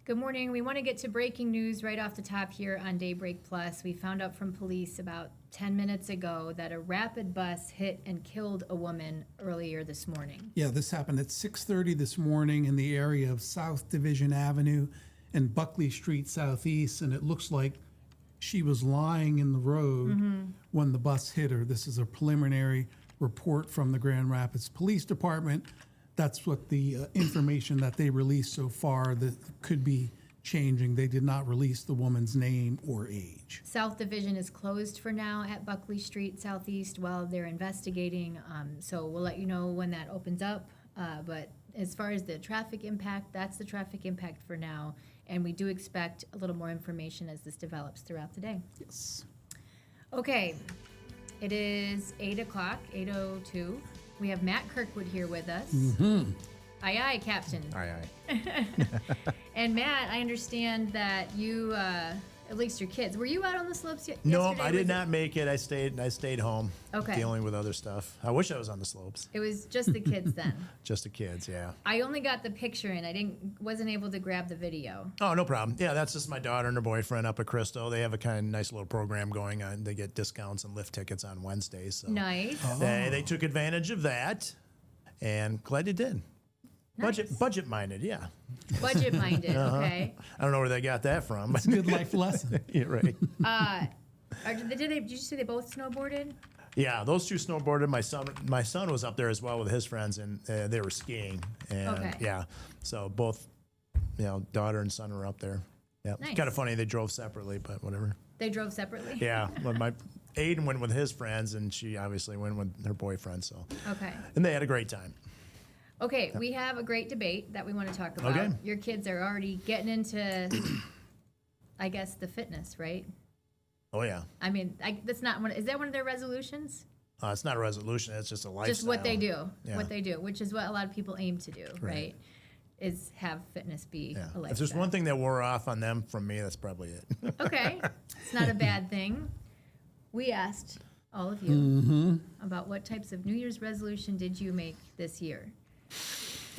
Good morning. We want to get to breaking news right off the top here on Daybreak Plus. We found out from police about 10 minutes ago that a rapid bus hit and killed a woman earlier this morning. Yeah, this happened at 6:30 this morning in the area of South Division Avenue and Buckley Street Southeast, and it looks like she was lying in the road when the bus hit her. This is a preliminary report from the Grand Rapids Police Department. That's what the information that they released so far that could be changing. They did not release the woman's name or age. South Division is closed for now at Buckley Street Southeast while they're investigating. So we'll let you know when that opens up. But as far as the traffic impact, that's the traffic impact for now. And we do expect a little more information as this develops throughout the day. Yes. Okay, it is 8 o'clock, 8:02. We have Matt Kirkwood here with us. Mm-hmm. Aye, aye, Captain. Aye, aye. And Matt, I understand that you, at least your kids, were you out on the slopes No, yesterday? I did not make it. I stayed home. Okay. Dealing with other stuff. I wish I was on the slopes. It was just the kids then. Just the kids, yeah. I only got the picture and I wasn't able to grab the video. Oh, no problem. Yeah, that's just my daughter and her boyfriend up at Crystal. They have a kind of nice little program going on. They get discounts and lift tickets on Wednesdays. So Nice. they took advantage of that, and glad you did. Nice. Budget minded, yeah. Budget minded, okay. I don't know where they got that from. It's a good life lesson. Yeah, right. Did you say they both snowboarded? Yeah, those two snowboarded. My son was up there as well with his friends, and they were skiing. And Okay. yeah, so both, daughter and son were up there. Yeah, Nice. It's kind of funny they drove separately, but whatever. They drove separately? Yeah, but Aiden went with his friends, and she obviously went with her boyfriend. So Okay. and they had a great time. Okay, we have a great debate that we want to talk about. Okay. Your kids are already getting into, I guess, the fitness, right? Oh yeah, I mean, that's not one. Is that one of their resolutions? it's not a resolution; it's just a lifestyle. Just what they do, Yeah. which is what a lot of people aim to do, right? Is have fitness be Yeah. a lifestyle. If there's one thing that wore off on them from me, that's probably it. Okay, it's not a bad thing. We asked all of you about what types of New Year's resolution did you make this year?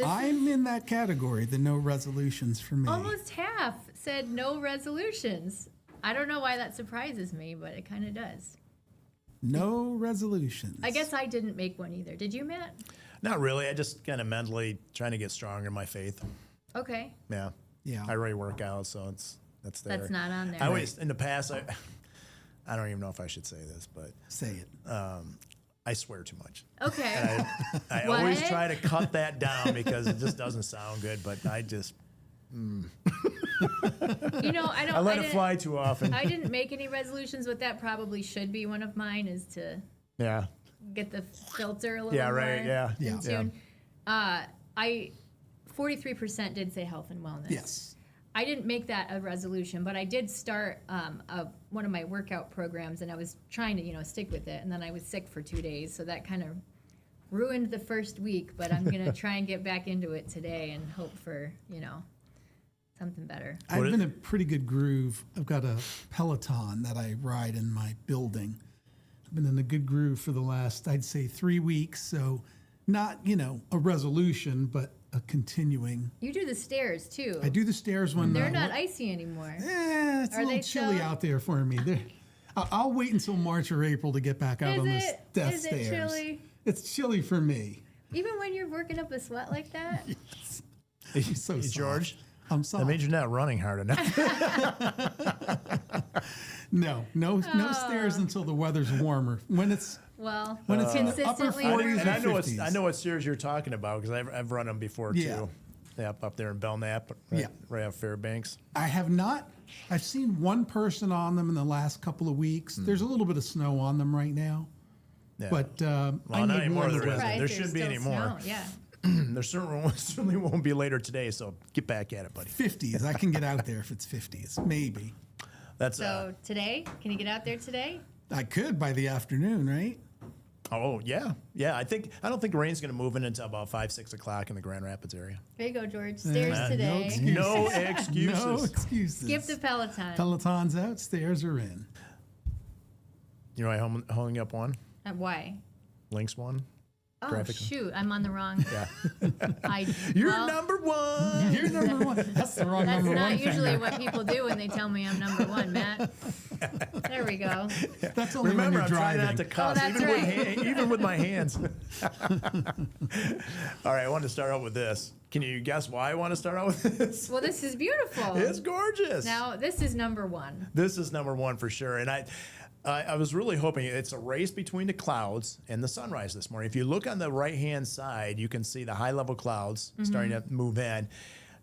I'm in that category, the no resolutions for me. Almost half said no resolutions. I don't know why that surprises me, but it kind of does. No resolutions. I guess I didn't make one either. Did you, Matt? Not really. I just kind of mentally trying to get stronger in my faith. Okay. Yeah. Yeah. I already work out, so that's there. That's not on there. I always in the past I don't even know if I should say this, but Say it. I swear too much. Okay. I What? always try to cut that down because it just doesn't sound good. But I just You know, I don't. I let it didn't- fly too often. I didn't make any resolutions, but that probably should be one of mine. Is to Yeah. get the filter a little Yeah. more Right. Yeah. Yeah. in tune. I 43% did say health and wellness. Yes. I didn't make that a resolution, but I did start one of my workout programs, and I was trying to, stick with it. And then I was sick for 2 days, so that kind of ruined the first week. But I'm gonna try and get back into it today and hope for, something better. I've been in a pretty good groove. I've got a Peloton that I ride in my building. I've been in a good groove for the last, I'd say, 3 weeks. So not, a resolution, but a continuing. You do the stairs too. I do the stairs when They're not icy anymore. It's Are a they little chilly still? out there for me. I'll wait until March or April to get back out Is on the it? death Is it stairs. chilly? It's chilly for me. Even when you're working up a sweat like that? She's so Hey, soft. George, I'm soft. that means you're not running hard enough. No stairs until the weather's warmer. When it's Well, When it's in the upper consistently 40s warmer. or And I know 50s. what stairs you're talking about because I've run them before Yeah. too. Yep, up there in Belknap, Yeah. right off Fairbanks. I have not. I've seen one person on them in the last couple of weeks. There's a little bit of snow on them right now, Yeah. but Well, I not need anymore, warmer there isn't. weather. Surprised There there's shouldn't be still any more. snow, Yeah. there certainly won't be later today, so get back at it, buddy. 50s. I can get out there if it's 50s, maybe. That's So today, can you get out there today? I could by the afternoon, right? oh yeah. I don't think rain's going to move in until about 5-6 o'clock in the Grand Rapids area. There you go, George. Stairs No today. excuses. No excuses. No excuses. Skip the Peloton. Peloton's out, stairs are in. You know, I holding up one, Why? Lynx one. Oh, graphic. shoot. I'm on the wrong. Yeah. You're number one. You're number one. That's the wrong That's number one not usually finger. what people do when they tell me I'm number one, Matt. There we go. That's only Remember, when I'm you're trying driving. not to cuss, that's even, right. even with my hands. All right, I wanted to start out with this. Can you guess why I want to start out with this? Well, this is beautiful. It's gorgeous. Now, this is number one. This is number one for sure. And I was really hoping it's a race between the clouds and the sunrise this morning. If you look on the right-hand side, you can see the high-level clouds starting to move in.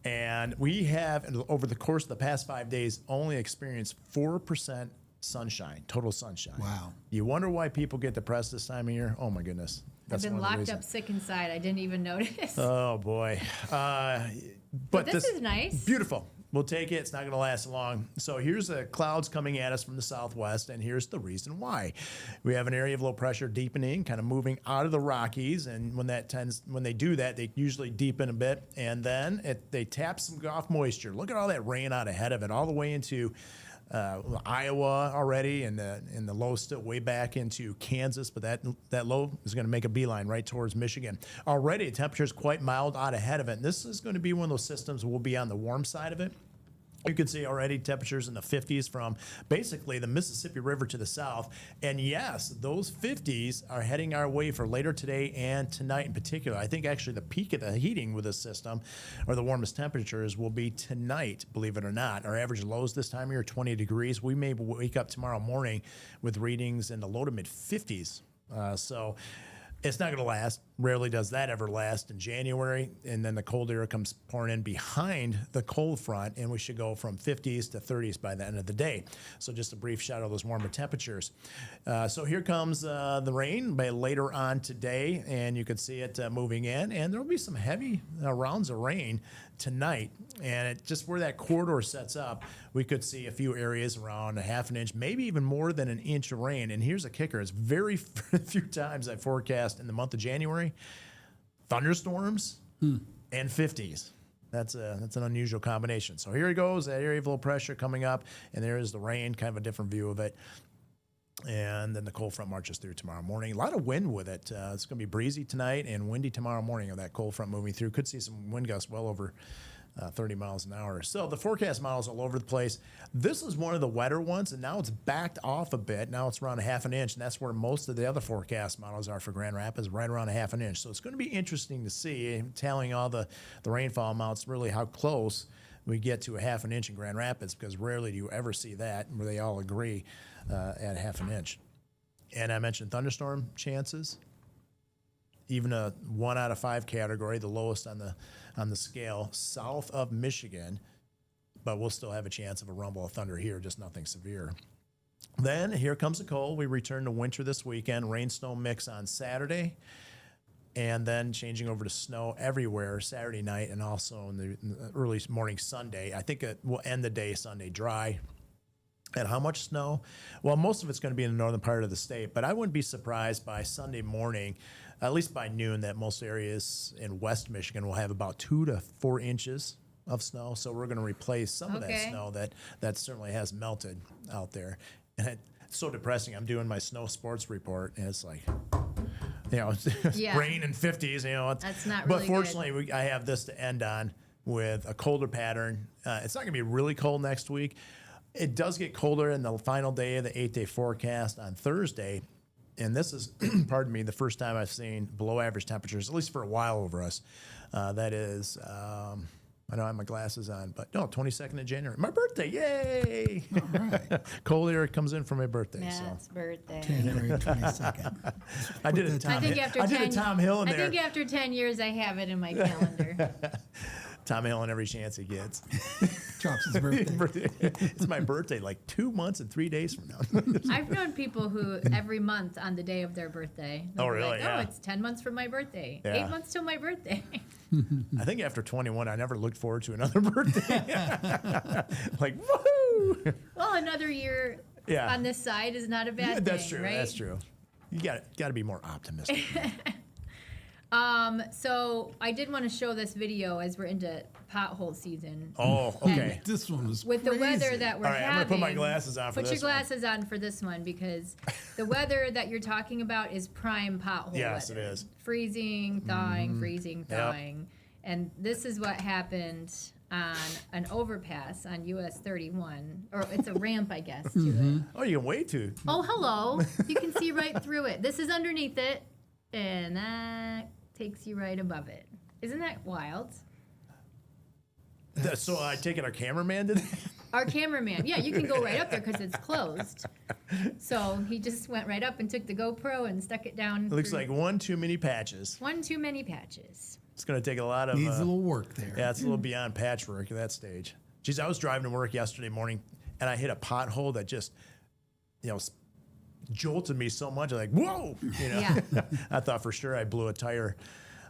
And we have, over the course of the past 5 days, only experienced 4% sunshine, total sunshine. Wow. You wonder why people get depressed this time of year? Oh, my goodness. I've been one of the locked reasons. up sick inside. I didn't even notice. Oh, boy. But this is nice. Beautiful. We'll take it. It's not going to last long. So here's the clouds coming at us from the southwest, and here's the reason why. We have an area of low pressure deepening, kind of moving out of the Rockies, and when they do that, they usually deepen a bit, and then they tap some off moisture. Look at all that rain out ahead of it, all the way into Iowa already, and the low still way back into Kansas, but that low is going to make a beeline right towards Michigan. Already, the temperature is quite mild out ahead of it, and this is going to be one of those systems that will be on the warm side of it. You can see already temperatures in the 50s from basically the Mississippi River to the south. And yes, those 50s are heading our way for later today and tonight in particular. I think actually the peak of the heating with this system, or the warmest temperatures, will be tonight, believe it or not. Our average lows this time of year are 20 degrees. We may wake up tomorrow morning with readings in the low to mid 50s. So it's not going to last. Rarely does that ever last in January. And then the cold air comes pouring in behind the cold front, and we should go from 50s to 30s by the end of the day. So just a brief shot of those warmer temperatures. So here comes the rain by later on today, and you can see it moving in. And there will be some heavy rounds of rain tonight. And just where that corridor sets up, we could see a few areas around a half an inch, maybe even more than an inch of rain. And here's a kicker. It's very few times I forecast in the month of January thunderstorms and 50s. That's an unusual combination. So here it goes, that area of low pressure coming up, and there is the rain, kind of a different view of it. And then the cold front marches through tomorrow morning. A lot of wind with it. It's going to be breezy tonight and windy tomorrow morning of that cold front moving through. Could see some wind gusts well over 30 miles an hour. So the forecast models all over the place. This is one of the wetter ones, and now it's backed off a bit. Now it's around a half an inch, and that's where most of the other forecast models are for Grand Rapids, right around a half an inch. So it's going to be interesting to see, tallying all the rainfall amounts, really how close we get to a half an inch in Grand Rapids, because rarely do you ever see that where they all agree at half an inch. And I mentioned thunderstorm chances. Even a 1 out of 5 category, the lowest on the scale, south of Michigan, but we'll still have a chance of a rumble of thunder here, just nothing severe. Then here comes the cold. We return to winter this weekend, rain-snow mix on Saturday, and then changing over to snow everywhere Saturday night and also in the early morning Sunday. I think it will end the day Sunday dry. And how much snow? Well, most of it's going to be in the northern part of the state, but I wouldn't be surprised by Sunday morning, at least by noon, that most areas in West Michigan will have about 2 to 4 inches of snow. So we're going to replace some of that snow that certainly has melted out there. And it's so depressing. I'm doing my snow sports report, and it's like, rain and 50s. That's not really But fortunately, I have this to end on with a colder pattern. It's not going to be really cold next week. It does get colder in the final day of the 8-day forecast on Thursday. And this is, pardon me, the first time I've seen below average temperatures, at least for a while over us. That is, I don't have my glasses on, but no, 22nd of January. My birthday, yay! All right. Cold air comes in for my birthday. Matt's birthday. January 22nd. I did a I think after 10, I did a Tom Hill in I there. think after 10 years, I have it in my calendar. Tom Hill in every chance he gets. Drops his birthday. It's my birthday, like 2 months and 3 days from now. I've known people who every month on the day of their birthday. they'll Oh, be really? Like, Yeah. it's 10 months from my birthday. Yeah. 8 months till my birthday. I think after 21, I never looked forward to another birthday. Like, woohoo! Well, another year Yeah. on this side is not a bad thing, That's true. right? That's true. You got to be more optimistic. So I did want to show this video as we're into pothole season. Oh, okay. This one was With the weather crazy. that we're All right, having. I'm gonna put my glasses on for Put this your one. glasses on for this one because the weather that you're talking about is prime pothole Yes, weather. it is. Freezing, thawing, freezing, Yep. thawing. And this is what happened on an overpass on US 31, or it's a ramp, I guess, to it. Oh, you can wait to. Oh, hello. You can see right through it. This is underneath it, and that takes you right above it. Isn't that wild? So I take it our cameraman did that? Our cameraman, yeah, you can go right up there because it's closed. So he just went right up and took the GoPro and stuck it down. It looks through like one too many patches. one too many patches. It's going to take a lot of. Needs a little work there. Yeah, it's a little beyond patchwork at that stage. Geez, I was driving to work yesterday morning, and I hit a pothole that just, jolted me so much. Like, whoa! Yeah. I thought for sure I blew a tire.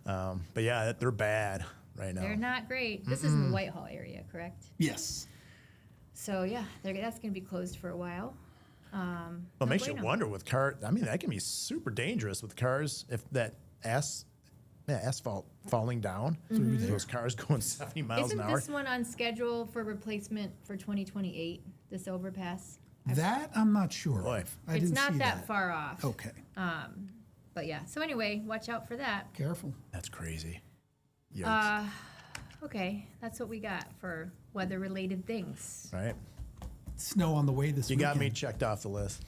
But yeah, they're bad right now. They're not great. This is in the Whitehall area, correct? Yes. So yeah, that's going to be closed for a while. Well, it makes you bueno. wonder with cars. I mean, that can be super dangerous with cars if that asphalt falling down. Those cars going 70 miles Isn't an hour. this one on schedule for replacement for 2028? This overpass? That I'm not sure. Boy. Of. I It's didn't not see that far off. Okay. But yeah. So anyway, watch out for that. Careful. That's crazy. Yikes. Okay, that's what we got for weather-related things. Right? Snow on the way this You weekend. got me checked off the list.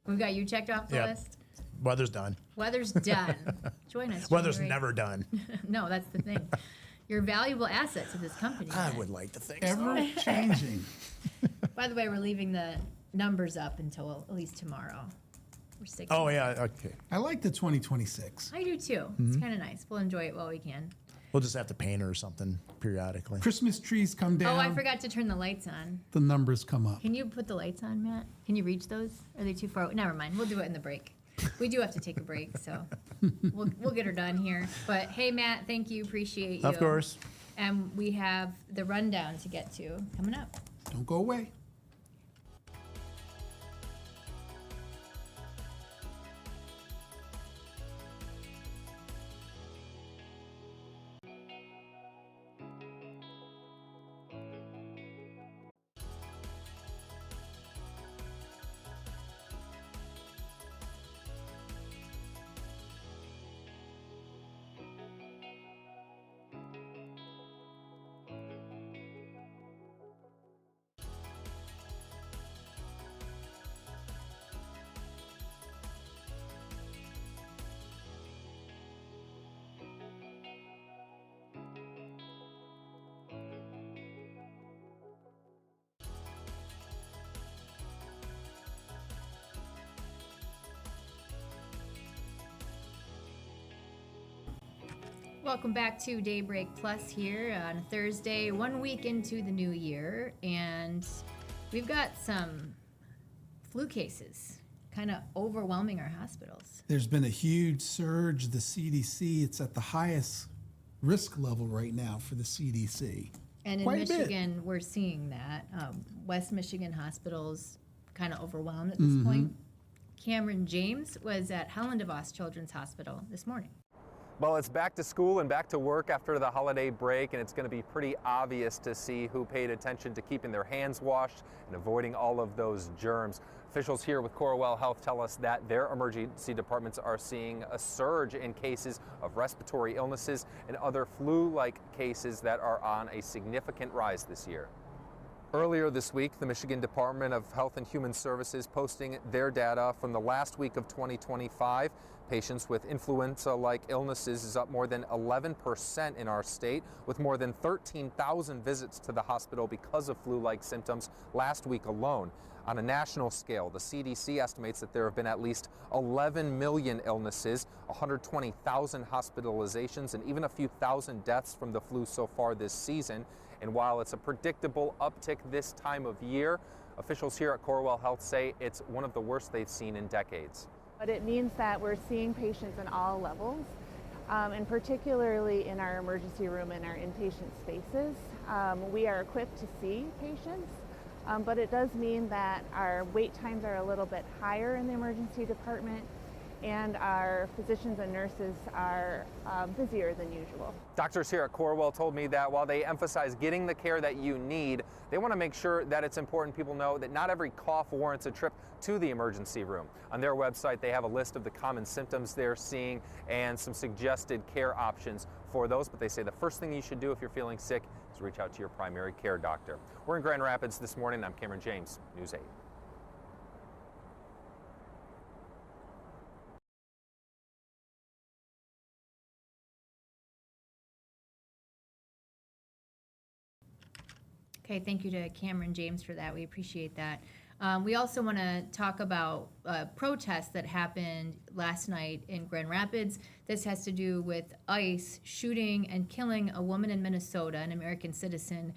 We've got you checked off the Yep. list. Weather's done. Weather's done. Join us. Weather's January. never done. No, that's the thing. You're a valuable asset to this company. I Matt. would like to think so. Ever changing. By the way, we're leaving the numbers up until at least tomorrow. We're sticking. Oh, yeah. Okay. I like the 2026. I do too. It's kind of nice. We'll enjoy it while we can. We'll just have to paint her or something periodically. Christmas trees come down. Oh, I forgot to turn the lights on. The numbers come up. Can you put the lights on, Matt? Can you reach those? Are they too far? Never mind. We'll do it in the break. We do have to take a break, so we'll get her done here. But hey, Matt, thank you. Appreciate you. Of course. And we have the rundown to get to coming up. Don't go away. Welcome back to Daybreak Plus here on Thursday, 1 week into the new year, and we've got some flu cases kind of overwhelming our hospitals. There's been a huge surge. The CDC, it's at the highest risk level right now for the CDC. And in Quite a bit. Michigan, we're seeing that. West Michigan hospitals kind of overwhelmed at this point. Cameron James was at Helen DeVos Children's Hospital this morning. Well, it's back to school and back to work after the holiday break, and it's going to be pretty obvious to see who paid attention to keeping their hands washed and avoiding all of those germs. Officials here with Corewell Health tell us that their emergency departments are seeing a surge in cases of respiratory illnesses and other flu-like cases that are on a significant rise this year. Earlier this week, the Michigan Department of Health and Human Services posting their data from the last week of 2025. Patients with influenza-like illnesses is up more than 11% in our state, with more than 13,000 visits to the hospital because of flu-like symptoms last week alone. On a national scale, the CDC estimates that there have been at least 11 million illnesses, 120,000 hospitalizations, and even a few thousand deaths from the flu so far this season. And while it's a predictable uptick this time of year, officials here at Corewell Health say it's one of the worst they've seen in decades. But it means that we're seeing patients in all levels, and particularly in our emergency room and our inpatient spaces. We are equipped to see patients, but it does mean that our wait times are a little bit higher in the emergency department, and our physicians and nurses are busier than usual. Doctors here at Corewell told me that while they emphasize getting the care that you need, they want to make sure that it's important people know that not every cough warrants a trip to the emergency room. On their website, they have a list of the common symptoms they're seeing and some suggested care options for those, but they say the first thing you should do if you're feeling sick is reach out to your primary care doctor. We're in Grand Rapids this morning. I'm Cameron James, News 8. Okay, thank you to Cameron James for that. We appreciate that. We also want to talk about protests that happened last night in Grand Rapids. This has to do with ICE shooting and killing a woman in Minnesota, an American citizen,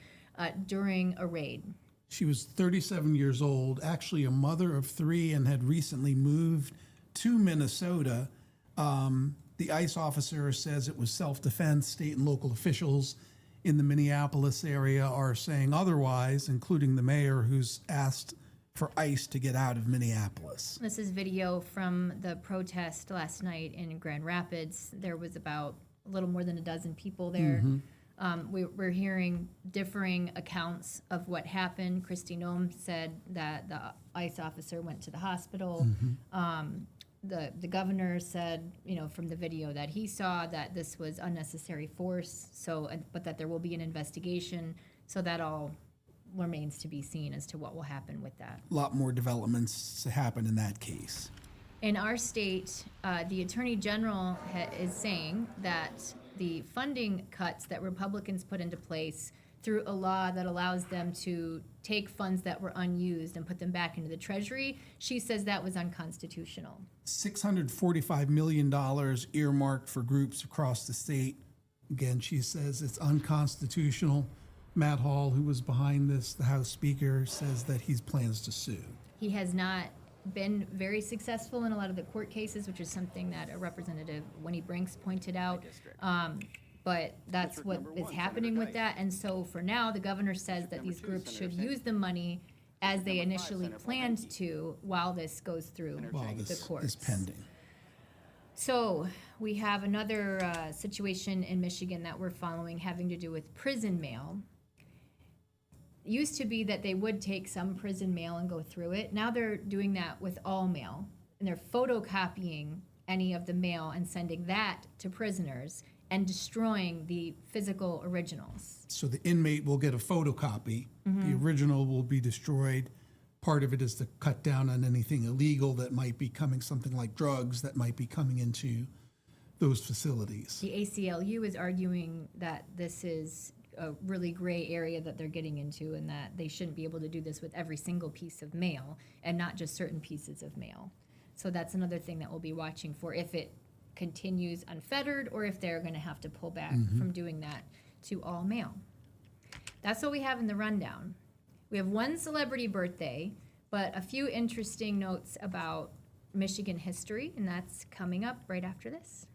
during a raid. She was 37 years old, actually a mother of 3, and had recently moved to Minnesota. The ICE officer says it was self-defense. State and local officials in the Minneapolis area are saying otherwise, including the mayor, who's asked for ICE to get out of Minneapolis. This is video from the protest last night in Grand Rapids. There was about a little more than a dozen people there. We're hearing differing accounts of what happened. Kristi Noem said that the ICE officer went to the hospital. The governor said, from the video that he saw, that this was unnecessary force. But that there will be an investigation. So that all remains to be seen as to what will happen with that. A lot more developments to happen in that case. In our state, the Attorney General is saying that the funding cuts that Republicans put into place through a law that allows them to take funds that were unused and put them back into the Treasury, she says that was unconstitutional. $645 million earmarked for groups across the state. Again, she says it's unconstitutional. Matt Hall, who was behind this, the House Speaker, says that he plans to sue. He has not been very successful in a lot of the court cases, which is something that a Representative Winnie Brinks pointed out. But that's what is happening with that. And so for now, the governor says that these groups should use the money as they initially planned to while this goes through the courts. Is pending. So we have another situation in Michigan that we're following having to do with prison mail. Used to be that they would take some prison mail and go through it. Now they're doing that with all mail, and they're photocopying any of the mail and sending that to prisoners and destroying the physical originals. So the inmate will get a photocopy. The original will be destroyed. Part of it is to cut down on anything illegal that might be coming, something like drugs that might be coming into those facilities. The ACLU is arguing that this is a really gray area that they're getting into, and that they shouldn't be able to do this with every single piece of mail and not just certain pieces of mail. So that's another thing that we'll be watching for, if it continues unfettered or if they're going to have to pull back from doing that to all mail. That's what we have in the rundown. We have one celebrity birthday, but a few interesting notes about Michigan history, and that's coming up right after this.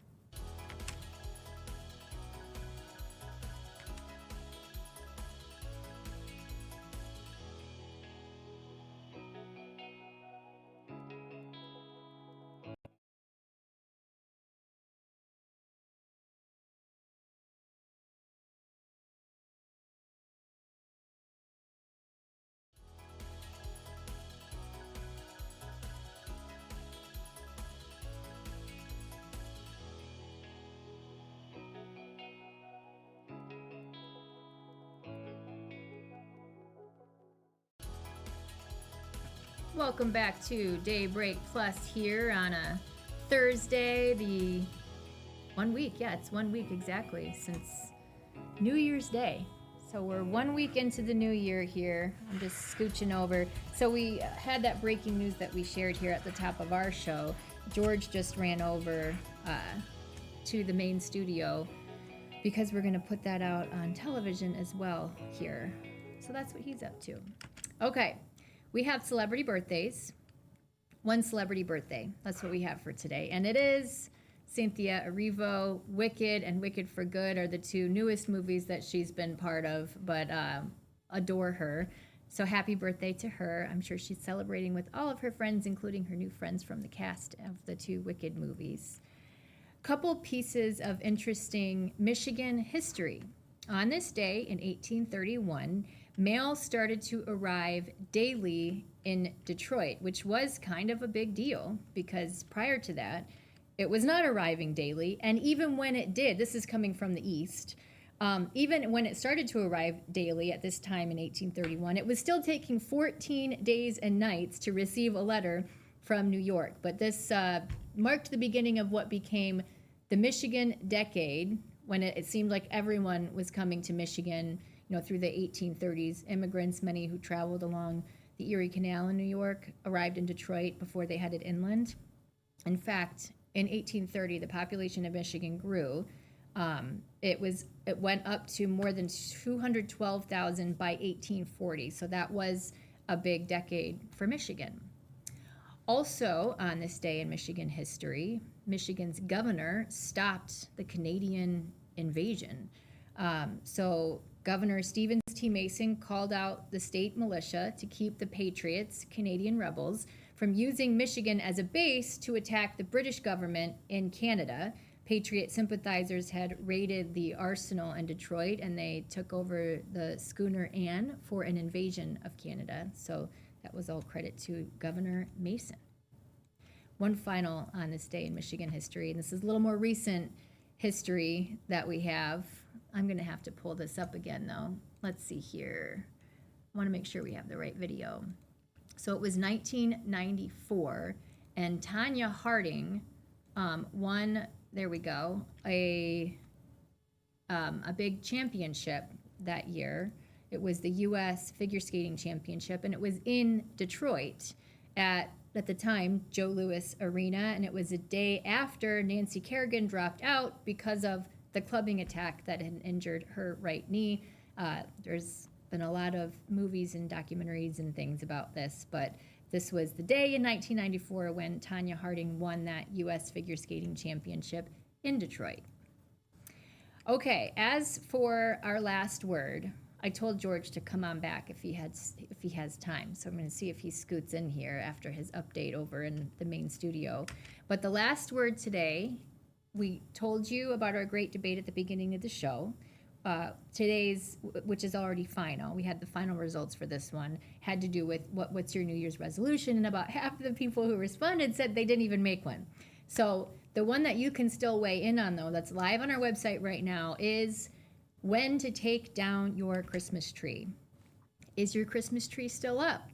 Welcome back to Daybreak Plus here on a Thursday, the 1 week, it's 1 week exactly since New Year's Day. So we're 1 week into the new year here. I'm just scooching over. So we had that breaking news that we shared here at the top of our show. George just ran over to the main studio because we're gonna put that out on television as well here. So that's what he's up to. Okay. We have celebrity birthdays. One celebrity birthday. That's what we have for today. And it is Cynthia Erivo. Wicked and Wicked for Good are the two newest movies that she's been part of, but adore her. So happy birthday to her. I'm sure she's celebrating with all of her friends, including her new friends from the cast of the 2 Wicked movies. Couple pieces of interesting Michigan history. On this day in 1831, mail started to arrive daily in Detroit, which was kind of a big deal because prior to that, it was not arriving daily. And even when it did, this is coming from the East, even when it started to arrive daily at this time in 1831, it was still taking 14 days and nights to receive a letter from New York. But this marked the beginning of what became the Michigan Decade, when it seemed like everyone was coming to Michigan, through the 1830s. Immigrants, many who traveled along the Erie Canal in New York, arrived in Detroit before they headed inland. In fact, in 1830, the population of Michigan grew. It went up to more than 212,000 by 1840. So that was a big decade for Michigan. Also, on this day in Michigan history, Michigan's governor stopped the Canadian invasion. So Governor Stephen T. Mason called out the state militia to keep the Patriots, Canadian rebels, from using Michigan as a base to attack the British government in Canada. Patriot sympathizers had raided the arsenal in Detroit, and they took over the schooner Anne for an invasion of Canada. So that was all credit to Governor Mason. One final on this day in Michigan history, and this is a little more recent history that we have. I'm going to have to pull this up again, though. Let's see here. I want to make sure we have the right video. So it was 1994, and Tanya Harding won, there we go, a big championship that year. It was the U.S. Figure Skating Championship, and it was in Detroit at the time, Joe Louis Arena, and it was a day after Nancy Kerrigan dropped out because of the clubbing attack that had injured her right knee. There's been a lot of movies and documentaries and things about this, but this was the day in 1994 when Tanya Harding won that U.S. Figure Skating Championship in Detroit. Okay, as for our last word, I told George to come on back if he has time. So I'm going to see if he scoots in here after his update over in the main studio. But the last word today, we told you about our great debate at the beginning of the show. Today's, which is already final, we had the final results for this one, had to do with what's your New Year's resolution, and about half of the people who responded said they didn't even make one. So the one that you can still weigh in on, though, that's live on our website right now, is when to take down your Christmas tree. Is your Christmas tree still up?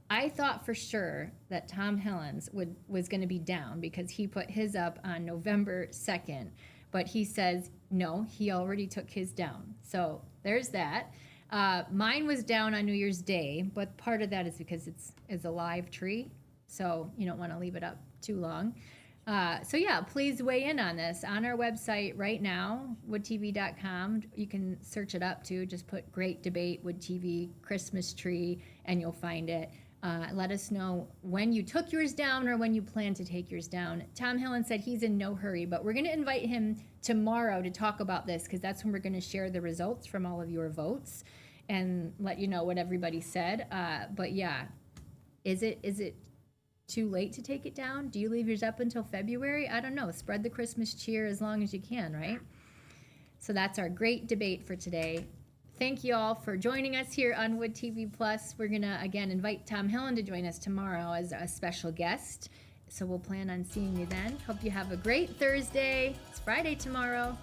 I thought for sure that Tom Hellens was going to be down because he put his up on November 2nd, but he says no, he already took his down. So there's that. Mine was down on New Year's Day, but part of that is because it's a live tree, so you don't want to leave it up too long. So yeah, please weigh in on this on our website right now, woodtv.com. You can search it up too. Just put Great Debate Wood TV Christmas Tree and you'll find it. Let us know when you took yours down or when you plan to take yours down. Tom Hillen said he's in no hurry, but we're going to invite him tomorrow to talk about this because that's when we're going to share the results from all of your votes and let you know what everybody said. But yeah, is it too late to take it down? Do you leave yours up until February? I don't know. Spread the Christmas cheer as long as you can, right? So that's our great debate for today. Thank you all for joining us here on Wood TV Plus. We're going to, again, invite Tom Hillen to join us tomorrow as a special guest. So we'll plan on seeing you then. Hope you have a great Thursday. It's Friday tomorrow.